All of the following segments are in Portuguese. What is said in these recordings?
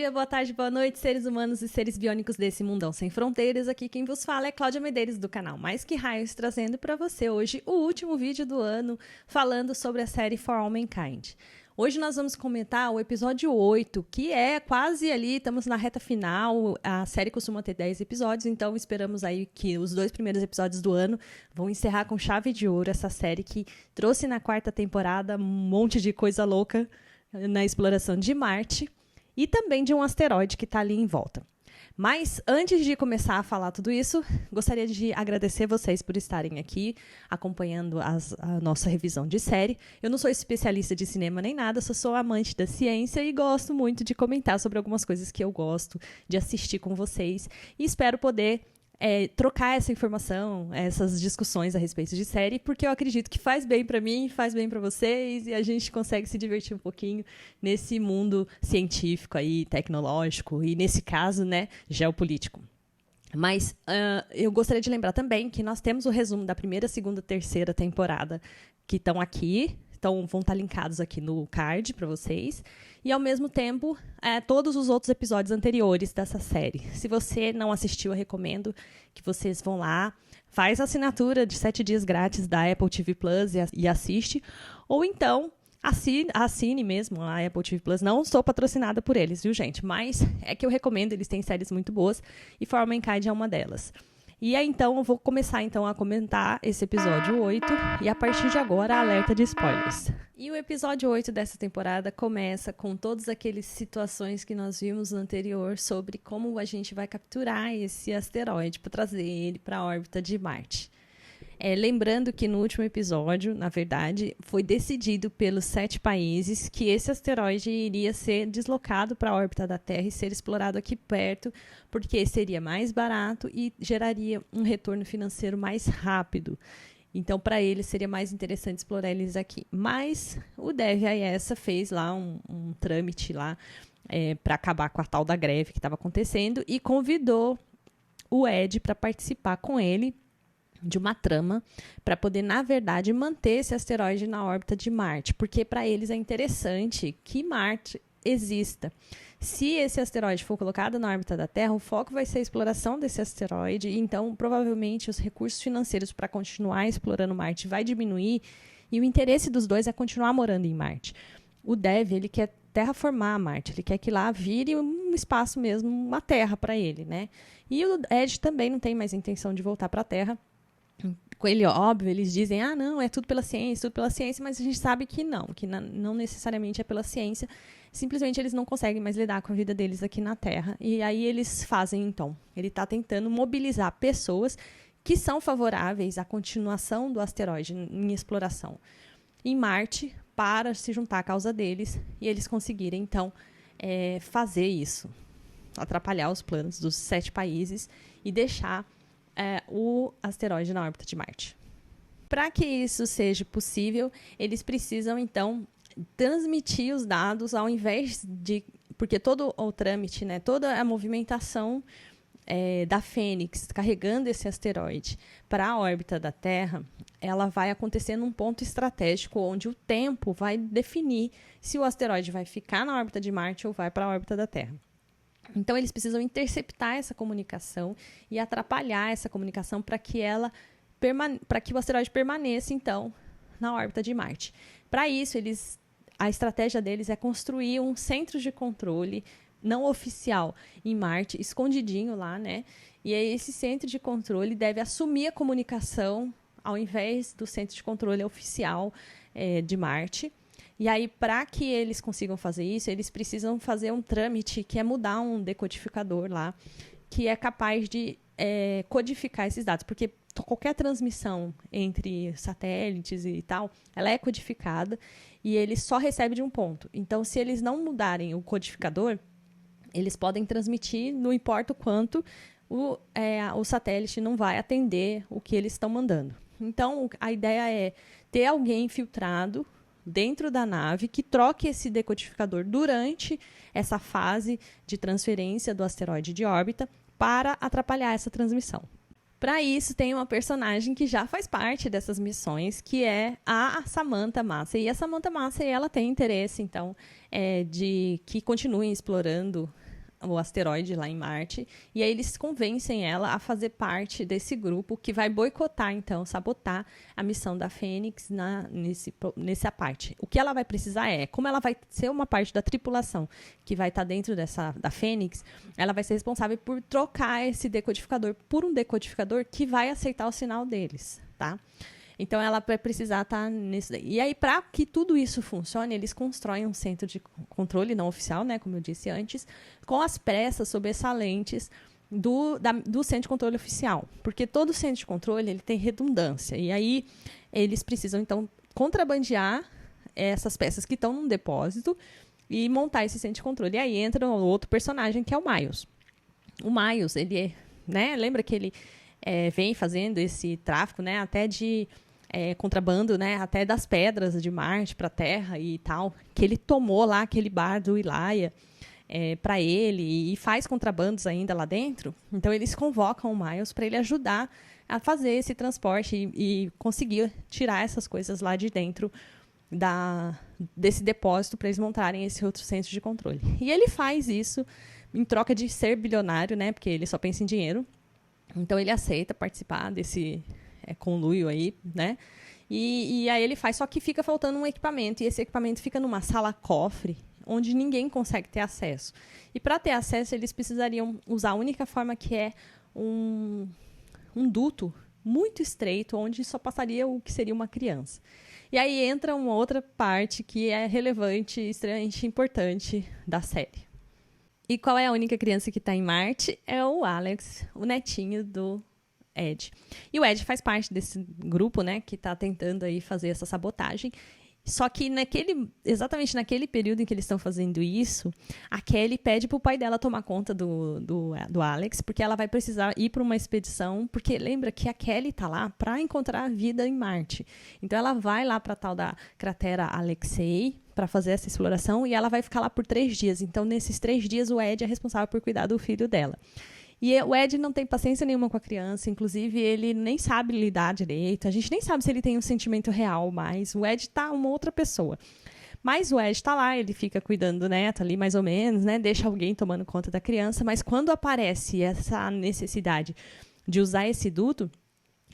dia, boa tarde, boa noite, seres humanos e seres biônicos desse mundão sem fronteiras. Aqui quem vos fala é Cláudia Medeiros, do canal Mais Que Raios, trazendo para você hoje o último vídeo do ano, falando sobre a série For All Mankind. Hoje nós vamos comentar o episódio 8, que é quase ali, estamos na reta final. A série costuma ter 10 episódios, então esperamos aí que os 2 primeiros episódios do ano vão encerrar com chave de ouro essa série que trouxe na 4ª temporada um monte de coisa louca na exploração de Marte e também de um asteroide que está ali em volta. Mas, antes de começar a falar tudo isso, gostaria de agradecer vocês por estarem aqui acompanhando a nossa revisão de série. Eu não sou especialista de cinema nem nada, só sou amante da ciência e gosto muito de comentar sobre algumas coisas que eu gosto de assistir com vocês. E espero poder trocar essa informação, essas discussões a respeito de série, porque eu acredito que faz bem para mim, faz bem para vocês, e a gente consegue se divertir um pouquinho nesse mundo científico aí, tecnológico, e nesse caso, né, geopolítico. Mas eu gostaria de lembrar também que nós temos o resumo da 1ª, 2ª, 3ª temporada, que estão aqui, vão estar linkados aqui no card para vocês. E, ao mesmo tempo, todos os outros episódios anteriores dessa série. Se você não assistiu, eu recomendo que vocês vão lá, faz a assinatura de 7 dias grátis da Apple TV Plus e assiste. Ou então, assine mesmo a Apple TV Plus. Não sou patrocinada por eles, viu, gente? Mas é que eu recomendo, eles têm séries muito boas e For All Mankind é uma delas. E aí, então, eu vou começar, a comentar esse episódio 8 e, a partir de agora, alerta de spoilers. E o episódio 8 dessa temporada começa com todas aquelas situações que nós vimos no anterior sobre como a gente vai capturar esse asteroide para trazer ele para a órbita de Marte. Lembrando que no último episódio, na verdade, foi decidido pelos 7 países que esse asteroide iria ser deslocado para a órbita da Terra e ser explorado aqui perto, porque seria mais barato e geraria um retorno financeiro mais rápido. Então, para eles, seria mais interessante explorar eles aqui. Mas o Dev AESA fez lá um trâmite lá para acabar com a tal da greve que estava acontecendo e convidou o Ed para participar com ele de uma trama para poder, na verdade, manter esse asteroide na órbita de Marte, porque para eles é interessante que Marte exista. Se esse asteroide for colocado na órbita da Terra, o foco vai ser a exploração desse asteroide, então provavelmente os recursos financeiros para continuar explorando Marte vai diminuir e o interesse dos dois é continuar morando em Marte. O Dev, ele quer terraformar Marte, ele quer que lá vire um espaço mesmo, uma terra para ele, né? E o Ed também não tem mais intenção de voltar para a Terra. Com ele, óbvio, eles dizem, não, é tudo pela ciência, mas a gente sabe que não necessariamente é pela ciência, simplesmente eles não conseguem mais lidar com a vida deles aqui na Terra. E aí eles fazem, então, ele está tentando mobilizar pessoas que são favoráveis à continuação do asteroide em exploração em Marte para se juntar à causa deles e eles conseguirem, então, fazer isso, atrapalhar os planos dos 7 países e deixar o asteroide na órbita de Marte. Para que isso seja possível, eles precisam, então, transmitir os dados ao invés de... Porque todo o trâmite, né, toda a movimentação da Fênix carregando esse asteroide para a órbita da Terra, ela vai acontecer num ponto estratégico onde o tempo vai definir se o asteroide vai ficar na órbita de Marte ou vai para a órbita da Terra. Então, eles precisam interceptar essa comunicação e atrapalhar essa comunicação para que o asteroide permaneça, então, na órbita de Marte. Para isso, a estratégia deles é construir um centro de controle não oficial em Marte, escondidinho lá, né? E aí, esse centro de controle deve assumir a comunicação ao invés do centro de controle oficial de Marte. E aí, para que eles consigam fazer isso, eles precisam fazer um trâmite que é mudar um decodificador lá, que é capaz de codificar esses dados. Porque qualquer transmissão entre satélites e tal, ela é codificada e ele só recebe de um ponto. Então, se eles não mudarem o codificador, eles podem transmitir, não importa o quanto, o satélite não vai atender o que eles estão mandando. Então, a ideia é ter alguém filtrado dentro da nave que troque esse decodificador durante essa fase de transferência do asteroide de órbita para atrapalhar essa transmissão. Para isso, tem uma personagem que já faz parte dessas missões, que é a Samantha Massey. E a Samantha Massey, ela tem interesse, então, de que continuem explorando o asteroide lá em Marte, e aí eles convencem ela a fazer parte desse grupo que vai boicotar, então, sabotar a missão da Fênix nessa parte. O que ela vai precisar como ela vai ser uma parte da tripulação que vai estar dentro da Fênix, ela vai ser responsável por trocar esse decodificador por um decodificador que vai aceitar o sinal deles, tá? Então, ela vai precisar estar nisso daí. E aí, para que tudo isso funcione, eles constroem um centro de controle não oficial, né, como eu disse antes, com as pressas sobressalentes do centro de controle oficial. Porque todo centro de controle ele tem redundância. E aí, eles precisam, então, contrabandear essas peças que estão num depósito e montar esse centro de controle. E aí entra um outro personagem, que é o Miles. O Miles, ele né, lembra que ele vem fazendo esse tráfico, né, até de contrabando, né, até das pedras de Marte para a Terra e tal, que ele tomou lá aquele bar do Ilaya para ele e faz contrabandos ainda lá dentro. Então, eles convocam o Miles para ele ajudar a fazer esse transporte e conseguir tirar essas coisas lá de dentro desse depósito para eles montarem esse outro centro de controle. E ele faz isso em troca de ser bilionário, né, porque ele só pensa em dinheiro. Então, ele aceita participar desse conluio aí, né? E aí ele faz, só que fica faltando um equipamento. E esse equipamento fica numa sala-cofre, onde ninguém consegue ter acesso. E para ter acesso, eles precisariam usar a única forma, que é um duto muito estreito, onde só passaria o que seria uma criança. E aí entra uma outra parte que é relevante e extremamente importante da série. E qual é a única criança que está em Marte? É o Alex, o netinho do Ed. E o Ed faz parte desse grupo, né, que está tentando aí fazer essa sabotagem. Só que exatamente naquele período em que eles estão fazendo isso, a Kelly pede pro pai dela tomar conta do Alex, porque ela vai precisar ir para uma expedição, porque lembra que a Kelly tá lá para encontrar a vida em Marte. Então ela vai lá para tal da cratera Alexei para fazer essa exploração, e ela vai ficar lá por 3 dias. Então, nesses 3 dias, o Ed é responsável por cuidar do filho dela. E o Ed não tem paciência nenhuma com a criança, inclusive ele nem sabe lidar direito, a gente nem sabe se ele tem um sentimento real, mas o Ed tá uma outra pessoa. Mas o Ed tá lá, ele fica cuidando do neto ali, mais ou menos, né? Deixa alguém tomando conta da criança, mas quando aparece essa necessidade de usar esse duto,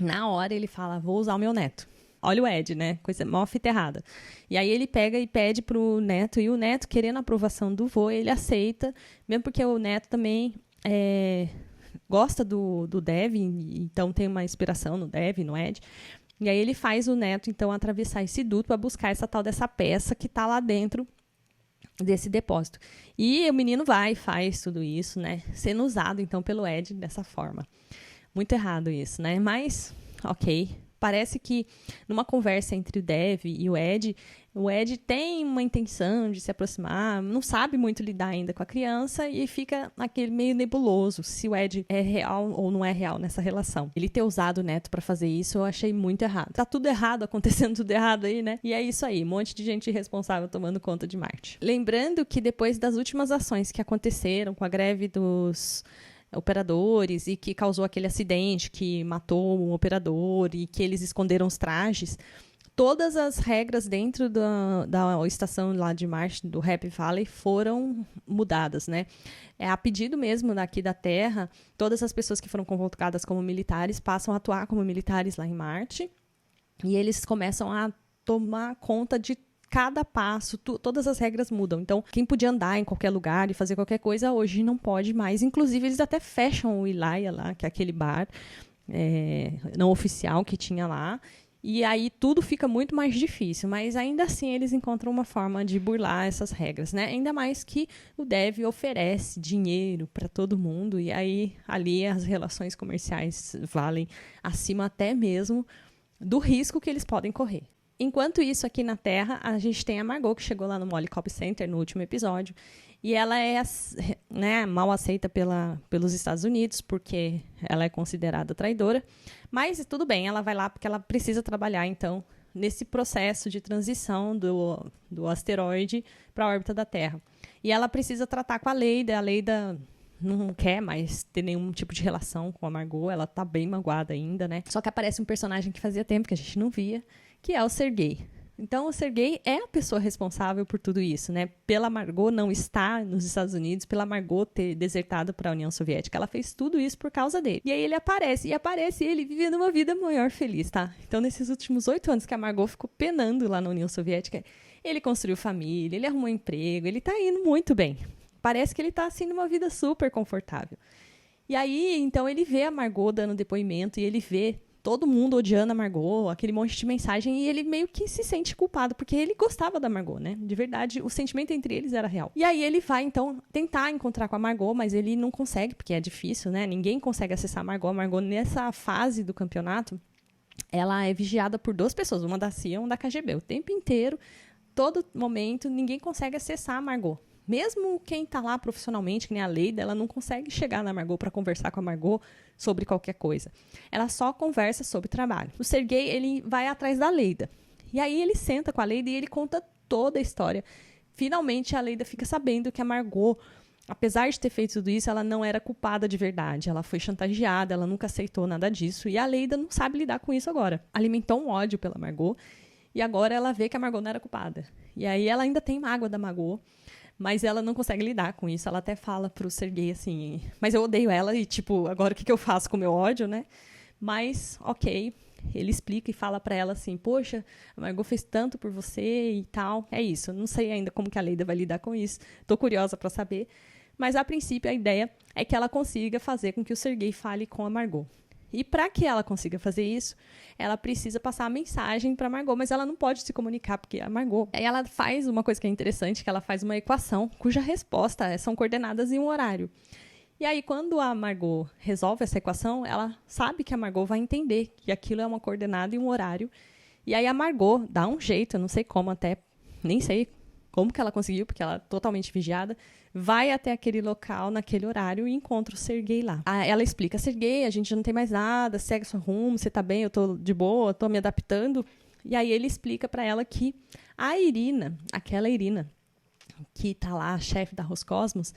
na hora ele fala, vou usar o meu neto. Olha o Ed, né? Coisa mó fita errada. E aí ele pega e pede pro neto, e o neto, querendo a aprovação do vô, ele aceita, mesmo porque o neto também gosta do Dev, então tem uma inspiração no Dev, no Ed. E aí ele faz o neto, então, atravessar esse duto para buscar essa tal dessa peça que está lá dentro desse depósito. E o menino vai e faz tudo isso, né? Sendo usado, então, pelo Ed dessa forma. Muito errado isso, né? Mas, ok. Parece que numa conversa entre o Dev e o Ed tem uma intenção de se aproximar, não sabe muito lidar ainda com a criança e fica aquele meio nebuloso se o Ed é real ou não é real nessa relação. Ele ter usado o neto para fazer isso, eu achei muito errado. Tá tudo errado, acontecendo tudo errado aí, né? E é isso aí, um monte de gente irresponsável tomando conta de Marte. Lembrando que depois das últimas ações que aconteceram com a greve dos operadores e que causou aquele acidente que matou um operador e que eles esconderam os trajes, todas as regras dentro da estação lá de Marte, do Happy Valley, foram mudadas, né? A pedido mesmo daqui da Terra, todas as pessoas que foram convocadas como militares passam a atuar como militares lá em Marte e eles começam a tomar conta de cada passo, todas as regras mudam. Então, quem podia andar em qualquer lugar e fazer qualquer coisa, hoje não pode mais. Inclusive, eles até fecham o Ilaya lá, que é aquele bar não oficial que tinha lá. E aí tudo fica muito mais difícil. Mas ainda assim, eles encontram uma forma de burlar essas regras, né? Ainda mais que o Dev oferece dinheiro para todo mundo. E aí, ali, as relações comerciais valem acima até mesmo do risco que eles podem correr. Enquanto isso, aqui na Terra, a gente tem a Margot, que chegou lá no Molly Cop Center no último episódio, e ela é, né, mal aceita pelos Estados Unidos, porque ela é considerada traidora, mas tudo bem, ela vai lá porque ela precisa trabalhar, então, nesse processo de transição do asteroide para a órbita da Terra. E ela precisa tratar com a Leida não quer mais ter nenhum tipo de relação com a Margot, ela tá bem magoada ainda, né? Só que aparece um personagem que fazia tempo que a gente não via, que é o Sergei. Então, o Sergei é a pessoa responsável por tudo isso, né? Pela Margot não estar nos Estados Unidos, pela Margot ter desertado para a União Soviética. Ela fez tudo isso por causa dele. E aí ele aparece, e ele vivendo uma vida maior feliz, tá? Então, nesses últimos 8 anos que a Margot ficou penando lá na União Soviética, ele construiu família, ele arrumou emprego, ele tá indo muito bem. Parece que ele tá, assim, numa vida super confortável. E aí, então, ele vê a Margot dando depoimento e ele vê todo mundo odiando a Margot, aquele monte de mensagem, e ele meio que se sente culpado, porque ele gostava da Margot, né? De verdade, o sentimento entre eles era real. E aí ele vai, então, tentar encontrar com a Margot, mas ele não consegue, porque é difícil, né? Ninguém consegue acessar a Margot. A Margot, nessa fase do campeonato, ela é vigiada por 2 pessoas, uma da CIA e uma da KGB. O tempo inteiro, todo momento, ninguém consegue acessar a Margot. Mesmo quem tá lá profissionalmente, que nem a Leida, ela não consegue chegar na Margot para conversar com a Margot sobre qualquer coisa. Ela só conversa sobre trabalho. O Sergei, ele vai atrás da Leida. E aí ele senta com a Leida e ele conta toda a história. Finalmente, a Leida fica sabendo que a Margot, apesar de ter feito tudo isso, ela não era culpada de verdade. Ela foi chantageada, ela nunca aceitou nada disso. E a Leida não sabe lidar com isso agora. Alimentou um ódio pela Margot. E agora ela vê que a Margot não era culpada. E aí ela ainda tem mágoa da Margot. Mas ela não consegue lidar com isso. Ela até fala pro Sergei assim, mas eu odeio ela e, tipo, agora o que eu faço com o meu ódio, né? Mas, ok, ele explica e fala pra ela assim, poxa, a Margot fez tanto por você e tal. É isso, não sei ainda como que a Leida vai lidar com isso. Tô curiosa pra saber. Mas, a princípio, a ideia é que ela consiga fazer com que o Sergei fale com a Margot. E para que ela consiga fazer isso, ela precisa passar a mensagem para a Margot, mas ela não pode se comunicar, porque a Margot... Aí ela faz uma coisa que é interessante, que ela faz uma equação, cuja resposta são coordenadas em um horário. E aí, quando a Margot resolve essa equação, ela sabe que a Margot vai entender que aquilo é uma coordenada e um horário. E aí a Margot dá um jeito, eu não sei como até, nem sei como que ela conseguiu, porque ela é totalmente vigiada, vai até aquele local, naquele horário, e encontra o Sergei lá. Ela explica, Sergei, a gente não tem mais nada, segue seu rumo, você tá bem, eu tô de boa, tô me adaptando. E aí ele explica pra ela que a Irina, aquela Irina, que tá lá, a chefe da Roscosmos,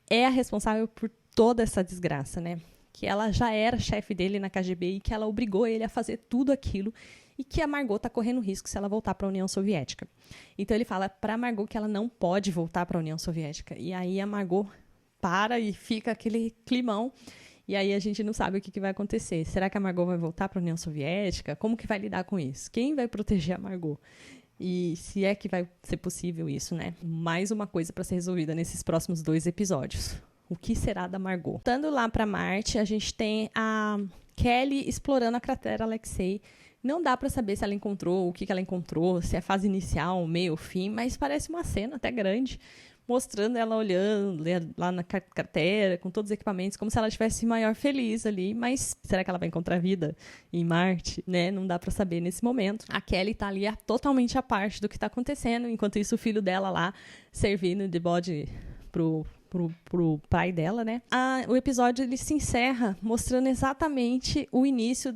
é a responsável por toda essa desgraça, né? Que ela já era chefe dele na KGB e que ela obrigou ele a fazer tudo aquilo e que a Margot tá correndo risco se ela voltar para a União Soviética. Então ele fala para Margot que ela não pode voltar para a União Soviética. E aí a Margot para e fica aquele climão. E aí a gente não sabe o que vai acontecer. Será que a Margot vai voltar para a União Soviética? Como que vai lidar com isso? Quem vai proteger a Margot? E se é que vai ser possível isso, né? Mais uma coisa para ser resolvida nesses próximos 2 episódios. O que será da Margot? Voltando lá para Marte, a gente tem a Kelly explorando a cratera Alexei. Não dá para saber se ela encontrou, o que ela encontrou, se é fase inicial, meio, fim, mas parece uma cena até grande, mostrando ela olhando lá na cratera, com todos os equipamentos, como se ela estivesse maior feliz ali, mas será que ela vai encontrar vida em Marte? Né? Não dá para saber nesse momento. A Kelly tá ali totalmente à parte do que tá acontecendo, enquanto isso o filho dela lá, servindo de bode pro pai dela, né? O episódio ele se encerra mostrando exatamente o início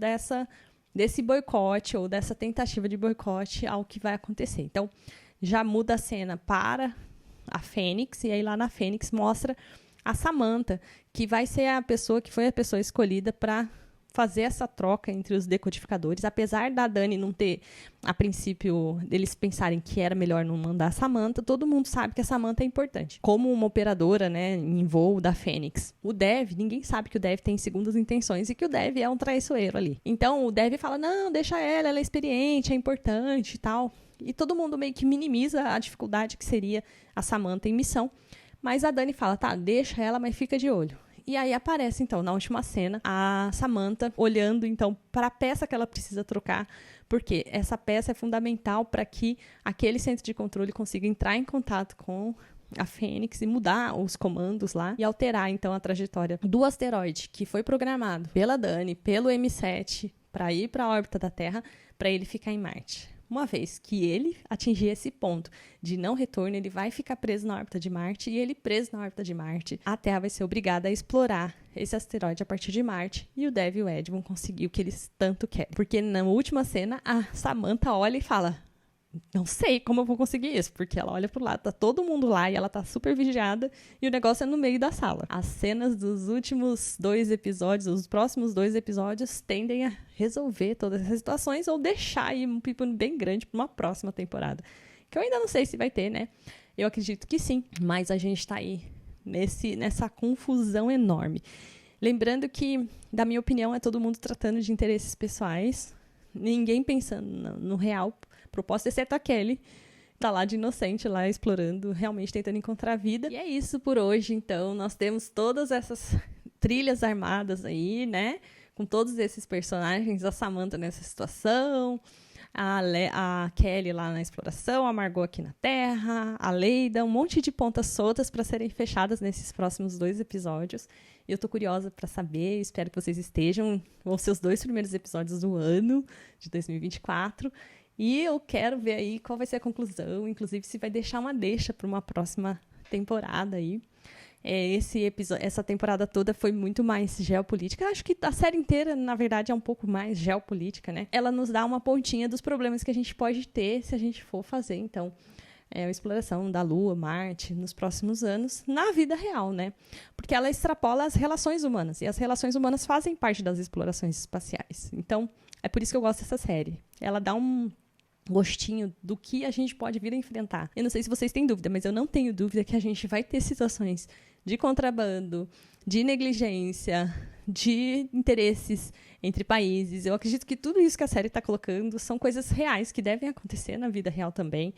desse boicote ou dessa tentativa de boicote ao que vai acontecer. Então, já muda a cena para a Fênix, e aí lá na Fênix mostra a Samantha, que vai ser a pessoa que foi a pessoa escolhida para fazer essa troca entre os decodificadores, apesar da Dani não ter, a princípio, eles pensarem que era melhor não mandar a Samantha, todo mundo sabe que a Samantha é importante, como uma operadora, né, em voo da Fênix. O Dev, ninguém sabe que o Dev tem segundas intenções e que o Dev é um traiçoeiro ali. Então, o Dev fala, não, deixa ela é experiente, é importante e tal. E todo mundo meio que minimiza a dificuldade que seria a Samantha em missão. Mas a Dani fala, tá, deixa ela, mas fica de olho. E aí aparece, então, na última cena, a Samantha olhando, então, para a peça que ela precisa trocar, porque essa peça é fundamental para que aquele centro de controle consiga entrar em contato com a Fênix e mudar os comandos lá e alterar, então, a trajetória do asteroide que foi programado pela Dani, pelo M7, para ir para a órbita da Terra, para ele ficar em Marte. Uma vez que ele atingir esse ponto de não retorno, ele vai ficar preso na órbita de Marte, e ele preso na órbita de Marte, a Terra vai ser obrigada a explorar esse asteroide a partir de Marte, e o Dev e o Ed vão conseguir o que eles tanto querem. Porque na última cena, a Samantha olha e fala, não sei como eu vou conseguir isso, porque ela olha pro lado, tá todo mundo lá e ela tá super vigiada e o negócio é no meio da sala. As cenas dos últimos 2 episódios, os próximos 2 episódios, tendem a resolver todas essas situações ou deixar aí um pepino bem grande pra uma próxima temporada. Que eu ainda não sei se vai ter, né? Eu acredito que sim, mas a gente tá aí nessa confusão enorme. Lembrando que, da minha opinião, é todo mundo tratando de interesses pessoais, ninguém pensando no real propósito, exceto a Kelly, tá lá de inocente, lá explorando, realmente tentando encontrar a vida. E é isso por hoje, então. Nós temos todas essas trilhas armadas aí, né? Com todos esses personagens, a Samantha nessa situação, a Kelly lá na exploração, a Margot aqui na Terra, a Leida, um monte de pontas soltas para serem fechadas nesses próximos 2 episódios. E eu tô curiosa para saber, espero que vocês estejam. Vão ser os 2 primeiros episódios do ano, de 2024. E eu quero ver aí qual vai ser a conclusão, inclusive se vai deixar uma deixa para uma próxima temporada aí. Essa temporada toda foi muito mais geopolítica. Acho que a série inteira, na verdade, é um pouco mais geopolítica, né? Ela nos dá uma pontinha dos problemas que a gente pode ter se a gente for fazer, então, a exploração da Lua, Marte, nos próximos anos, na vida real, né? Porque ela extrapola as relações humanas, e as relações humanas fazem parte das explorações espaciais. Então, é por isso que eu gosto dessa série. Ela dá um gostinho do que a gente pode vir a enfrentar. Eu não sei se vocês têm dúvida, mas eu não tenho dúvida que a gente vai ter situações de contrabando, de negligência, de interesses entre países. Eu acredito que tudo isso que a série está colocando são coisas reais que devem acontecer na vida real também.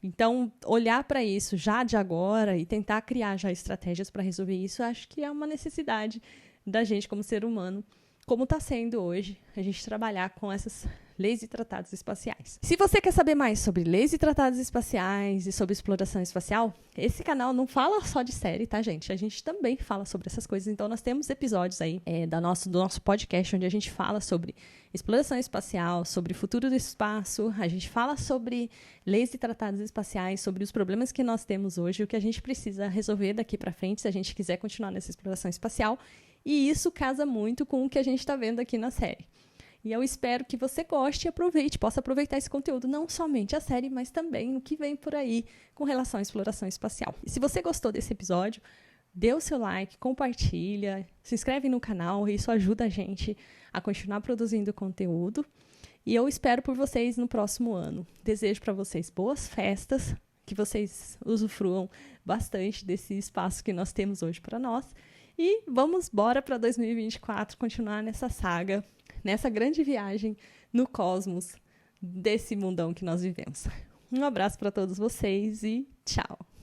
Então, olhar para isso já de agora e tentar criar já estratégias para resolver isso, eu acho que é uma necessidade da gente como ser humano, como está sendo hoje, a gente trabalhar com essas leis e tratados espaciais. Se você quer saber mais sobre leis e tratados espaciais e sobre exploração espacial, esse canal não fala só de série, tá, gente? A gente também fala sobre essas coisas. Então, nós temos episódios aí do nosso podcast, onde a gente fala sobre exploração espacial, sobre o futuro do espaço, a gente fala sobre leis e tratados espaciais, sobre os problemas que nós temos hoje, o que a gente precisa resolver daqui para frente, se a gente quiser continuar nessa exploração espacial. E isso casa muito com o que a gente está vendo aqui na série. E eu espero que você goste e aproveite, possa aproveitar esse conteúdo, não somente a série, mas também o que vem por aí com relação à exploração espacial. E se você gostou desse episódio, dê o seu like, compartilha, se inscreve no canal, isso ajuda a gente a continuar produzindo conteúdo. E eu espero por vocês no próximo ano. Desejo para vocês boas festas, que vocês usufruam bastante desse espaço que nós temos hoje para nós. E vamos embora para 2024 continuar nessa saga, nessa grande viagem no cosmos desse mundão que nós vivemos. Um abraço para todos vocês e tchau!